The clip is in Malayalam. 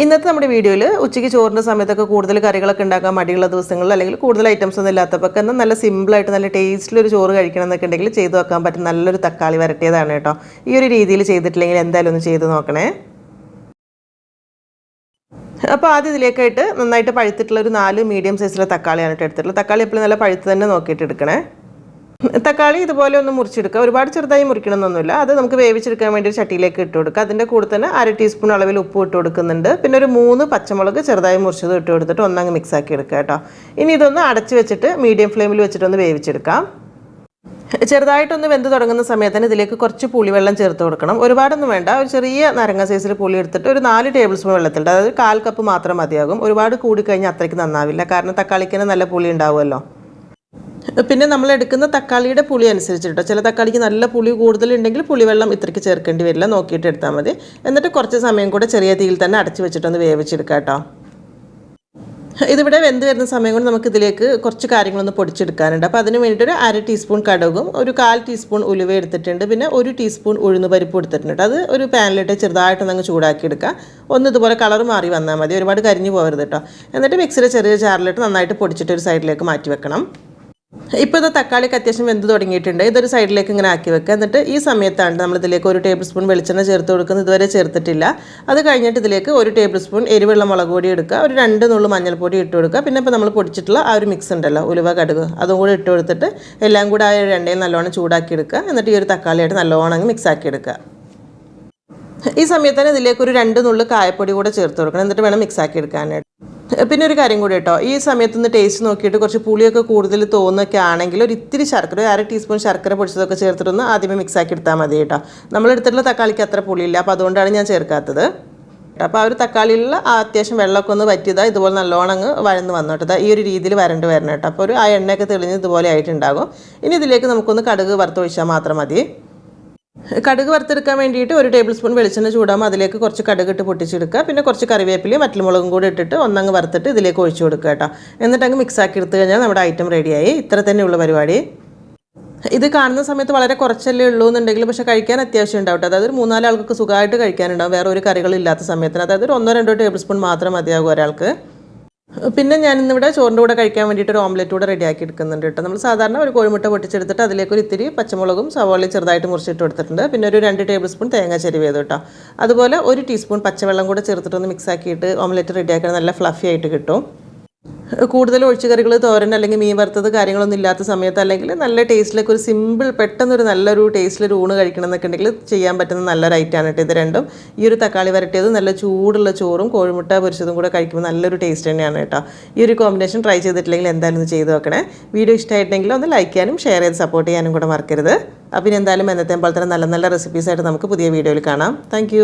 ഇന്നത്തെ നമ്മുടെ വീഡിയോയിൽ ഉച്ചയ്ക്ക് ചോറിൻ്റെ സമയത്തൊക്കെ കൂടുതൽ കറികളൊക്കെ ഉണ്ടാക്കാൻ മടിയുള്ള ദിവസങ്ങളിൽ അല്ലെങ്കിൽ കൂടുതൽ ഐറ്റംസ് ഒന്നും ഇല്ലാത്തപ്പോൾ എന്നാൽ നല്ല സിമ്പിളായിട്ട് നല്ല ടേസ്റ്റിലൊരു ചോറ് കഴിക്കണം എന്നൊക്കെ ഉണ്ടെങ്കിൽ ചെയ്ത് വെക്കാൻ പറ്റും നല്ലൊരു തക്കാളി വരട്ടിയതാണ് കേട്ടോ. ഈ ഒരു രീതിയിൽ ചെയ്തിട്ടില്ലെങ്കിൽ എന്തായാലും ഒന്ന് ചെയ്ത് നോക്കണേ. അപ്പോൾ ആദ്യം ഇതിലേക്കായിട്ട് നന്നായിട്ട് പഴുത്തിട്ടുള്ള ഒരു 4 മീഡിയം സൈസിലെ തക്കാളിയാണ് എടുത്തിട്ടുള്ളത്. തക്കാളി എപ്പോഴും നല്ല പഴുത്ത് തന്നെ നോക്കിയിട്ട് എടുക്കണേ. തക്കാളി ഇതുപോലെ ഒന്ന് മുറിച്ചെടുക്കുക. ഒരുപാട് ചെറുതായി മുറിക്കണമെന്നൊന്നുമില്ല. അത് നമുക്ക് വേവിച്ചെടുക്കാൻ വേണ്ടി ഒരു ചട്ടിയിലേക്ക് ഇട്ട് കൊടുക്കുക. അതിൻ്റെ കൂടെ തന്നെ 1/2 ടീസ്പൂൺ അളവിൽ ഉപ്പ് ഇട്ട് കൊടുക്കുന്നുണ്ട്. പിന്നെ ഒരു 3 പച്ചമുളക് ചെറുതായി മുറിച്ചത് ഇട്ട് കൊടുത്തിട്ട് ഒന്നങ്ങ് മിക്സ് ആക്കി എടുക്കുക കേട്ടോ. ഇനി ഇതൊന്ന് അടച്ച് വെച്ചിട്ട് മീഡിയം ഫ്ലെയിമിൽ വെച്ചിട്ടൊന്ന് വേവിച്ചെടുക്കാം. ചെറുതായിട്ടൊന്ന് വെന്ത് തുടങ്ങുന്ന സമയത്തിന് ഇതിലേക്ക് കുറച്ച് പുളിവെള്ളം ചേർത്ത് കൊടുക്കണം. ഒരുപാടൊന്നും വേണ്ട. ഒരു ചെറിയ നാരങ്ങ സൈസിൽ പുളി എടുത്തിട്ട് ഒരു 4 ടേബിൾ സ്പൂൺ വെള്ളത്തിലിട്ട്, അതായത് 1/4 കപ്പ് മാത്രം മതിയാകും. ഒരുപാട് കൂടിക്കഴിഞ്ഞാൽ അത്രയ്ക്ക് നന്നാവില്ല, കാരണം തക്കാളിക്ക് തന്നെ നല്ല പുളി ഉണ്ടാവുമല്ലോ. പിന്നെ നമ്മൾ എടുക്കുന്ന തക്കാളിയുടെ പുളി അനുസരിച്ചിട്ടോ, ചില തക്കാളിക്ക് നല്ല പുളി കൂടുതലുണ്ടെങ്കിൽ പുളിവെള്ളം ഇത്രയ്ക്ക് ചേർക്കേണ്ടി വരില്ല, നോക്കിയിട്ട് എടുത്താൽ മതി. എന്നിട്ട് കുറച്ച് സമയം കൂടെ ചെറിയ തീയിൽ തന്നെ അടച്ച് വെച്ചിട്ടൊന്ന് വേവിച്ചെടുക്കാം കേട്ടോ. ഇതിവിടെ വെന്ത് വരുന്ന സമയം കൊണ്ട് നമുക്ക് ഇതിലേക്ക് കുറച്ച് കാര്യങ്ങളൊന്ന് പൊടിച്ചെടുക്കാനുണ്ട്. അപ്പോൾ അതിന് വേണ്ടിയിട്ട് ഒരു 1/2 ടീസ്പൂൺ കടുകും ഒരു 1/4 ടീസ്പൂൺ ഉലുവ എടുത്തിട്ടുണ്ട്. പിന്നെ 1 ടീസ്പൂൺ ഉഴുന്നുപരിപ്പ് എടുത്തിട്ടുണ്ട്. അത് ഒരു പാനിലിട്ട് ചെറുതായിട്ടൊന്നങ്ങ് ചൂടാക്കി എടുക്കുക. ഒന്ന് ഇതുപോലെ കളർ മാറി വന്നാൽ മതി, ഒരുപാട് കരിഞ്ഞു പോകരുത് കേട്ടോ. എന്നിട്ട് മിക്സിയുടെ ചെറിയ ജാറിലിട്ട് നന്നായിട്ട് പൊടിച്ചിട്ട് ഒരു സൈഡിലേക്ക് മാറ്റി വെക്കണം. ഇപ്പോൾ ഇത് തക്കാളിക്ക് അത്യാവശ്യം വെന്ത് തുടങ്ങിയിട്ടുണ്ട്. ഇതൊരു സൈഡിലേക്ക് ഇങ്ങനെ ആക്കി വെക്കുക. എന്നിട്ട് ഈ സമയത്താണ് നമ്മൾ ഇതിലേക്ക് 1 ടേബിൾ സ്പൂൺ വെളിച്ചെണ്ണ ചേർത്ത് കൊടുക്കുന്നത്. ഇതുവരെ ചേർത്തിട്ടില്ല. അത് കഴിഞ്ഞിട്ട് ഇതിലേക്ക് 1 ടേബിൾ സ്പൂൺ എരിവുള്ള മുളക് പൊടി എടുക്കുക, ഒരു 2 നുള്ളു മഞ്ഞൾപ്പൊടി ഇട്ട് കൊടുക്കുക. പിന്നെ ഇപ്പോൾ നമ്മൾ പൊടിച്ചിട്ടുള്ള ആ ഒരു മിക്സ് ഉണ്ടല്ലോ, ഉലുവ കടുക്, അതും കൂടി ഇട്ട് കൊടുത്തിട്ട് എല്ലാം കൂടെ ആ ഒരു എണ്ണയിൽ നല്ലോണം ചൂടാക്കി എടുക്കുക. എന്നിട്ട് ഈ ഒരു തക്കാളിയായിട്ട് നല്ലോണം മിക്സ് ആക്കി എടുക്കുക. ഈ സമയത്ത് തന്നെ ഇതിലേക്ക് ഒരു 2 നുള്ളു കായപ്പൊടി കൂടെ ചേർത്ത് കൊടുക്കണം. എന്നിട്ട് വേണം മിക്സ് ആക്കി എടുക്കാനായിട്ട്. പിന്നെ ഒരു കാര്യം കൂടി കേട്ടോ, ഈ സമയത്തൊന്ന് ടേസ്റ്റ് നോക്കിയിട്ട് കുറച്ച് പുളിയൊക്കെ കൂടുതൽ തോന്നുകയൊക്കെ ആണെങ്കിൽ ഒരു ഇത്തിരി ശർക്കര, ഒരു 1/2 ടീസ്പൂൺ ശർക്കര പൊടിച്ചതൊക്കെ ചേർത്തിട്ടൊന്ന് ആദ്യമേ മിക്സ് ആക്കി എടുത്താൽ മതി കേട്ടോ. നമ്മൾ എടുത്തിട്ടുള്ള തക്കാളിക്ക് അത്ര പുളിയില്ല, അപ്പോൾ അതുകൊണ്ടാണ് ഞാൻ ചേർക്കാത്തത്. അപ്പോൾ ആ ഒരു തക്കാളിയിലുള്ള അത്യാവശ്യം വെള്ളമൊക്കെ ഒന്ന് വറ്റിയതാ ഇതുപോലെ നല്ലോണം അങ്ങ് വഴന്ന് വന്നോട്ടത്. ഈ ഒരു രീതിയിൽ വരണ്ട് വരണം കേട്ടോ. അപ്പോൾ ആ എണ്ണയൊക്കെ തെളിഞ്ഞ് ഇതുപോലെ ആയിട്ടുണ്ടാകും. ഇനി ഇതിലേക്ക് നമുക്കൊന്ന് കടുക് വറുത്തൊഴിച്ചാൽ മാത്രം മതി. കടുക് വറുത്തെടുക്കാൻ വേണ്ടിയിട്ട് 1 ടേബിൾ സ്പൂൺ വെളിച്ചെണ്ണ ചൂടാകുമ്പോൾ അതിലേക്ക് കുറച്ച് കടുക് ഇട്ട് പൊട്ടിച്ചെടുക്കുക. പിന്നെ കുറച്ച് കറിവേപ്പിലയും വറ്റൽമുളകും കൂടി ഇട്ടിട്ട് ഒന്നങ്ങ് വറുത്തിട്ട് ഇതിലേക്ക് ഒഴിച്ചു കൊടുക്കുക കേട്ടോ. എന്നിട്ട് അങ്ങ് മിക്സ് ആക്കി എടുത്തു കഴിഞ്ഞാൽ നമ്മുടെ ഐറ്റം റെഡിയായി. ഇത്ര തന്നെയുള്ള പരിപാടി. ഇത് കാണുന്ന സമയത്ത് വളരെ കുറച്ചല്ലേ ഉള്ളൂ എന്നുണ്ടെങ്കിലും പക്ഷേ കഴിക്കാൻ അത്യാവശ്യം ഉണ്ടാവും. അതായത് ഒരു 3-4 ആൾക്കൊക്കെ സുഖമായിട്ട് കഴിക്കാനുണ്ടാവും, വേറെ ഒരു കറികളില്ലാത്ത സമയത്തിന്. അതായത് ഒരു 1-2 ടേബിൾ സ്പൂൺ മാത്രം മതിയാകും ഒരാൾക്ക്. പിന്നെ ഞാനിന്നിവിടെ ചോറിൻ്റെ കൂടെ കഴിക്കാൻ വേണ്ടിയിട്ട് ഒരു ഓംലെറ്റ് കൂടെ റെഡിയാക്കി എടുക്കുന്നുണ്ട് കേട്ടോ. നമ്മൾ സാധാരണ ഒരു കോഴിമുട്ട പൊട്ടിച്ചെടുത്തിട്ട് അതിലേക്ക് ഒരു ഇത്തിരി പച്ചമുളകും സവാളയും ചെറുതായിട്ട് മുറിച്ചിട്ട് കൊടുത്തിട്ടുണ്ട്. പിന്നെ ഒരു 2 ടേബിൾ സ്പൂൺ തേങ്ങ ചെരുവ് ചെയ്തു കേട്ടോ. അതുപോലെ 1 ടീസ്പൂൺ പച്ചവെള്ളം കൂടെ ചേർത്തിട്ടൊന്ന് മിക്സ് ആക്കിയിട്ട് ഓംലെറ്റ് റെഡിയാക്കാൻ നല്ല ഫ്ലഫി ആയിട്ട് കിട്ടും. കൂടുതൽ ഒഴിച്ചുകറികൾ, തോരൻ അല്ലെങ്കിൽ മീൻ വറുത്തത് കാര്യങ്ങളൊന്നും ഇല്ലാത്ത സമയത്ത് അല്ലെങ്കിൽ നല്ല ടേസ്റ്റിലേക്ക് ഒരു സിമ്പിൾ പെട്ടെന്നൊരു നല്ലൊരു ടേസ്റ്റിലൊരു ഊണ് കഴിക്കണം എന്നൊക്കെ ഉണ്ടെങ്കിൽ ചെയ്യാൻ പറ്റുന്ന നല്ലൊരു ഐറ്റമാണ് കേട്ടോ ഇത് രണ്ടും. ഈ ഒരു തക്കാളി വരട്ടിയത് നല്ല ചൂടുള്ള ചോറും കോഴിമുട്ട പൊരിച്ചതും കൂടെ കഴിക്കുമ്പോൾ നല്ലൊരു ടേസ്റ്റ് തന്നെയാണ് കേട്ടോ. ഈ ഒരു കോമ്പിനേഷൻ ട്രൈ ചെയ്തിട്ടില്ലെങ്കിൽ എന്തായാലും ഒന്ന് ചെയ്ത് നോക്കണേ. വീഡിയോ ഇഷ്ടമായിട്ടുണ്ടെങ്കിൽ ഒന്ന് ലൈക്ക് ചെയ്യാനും ഷെയർ ചെയ്ത് സപ്പോർട്ട് ചെയ്യാനും കൂടെ മറക്കരുത്. അപ്പോൾ ഇനി എന്തായാലും എന്നത്തെ പോലെ തന്നെ നല്ല നല്ല റെസിപ്പീസായിട്ട് നമുക്ക് പുതിയ വീഡിയോയിൽ കാണാം. താങ്ക്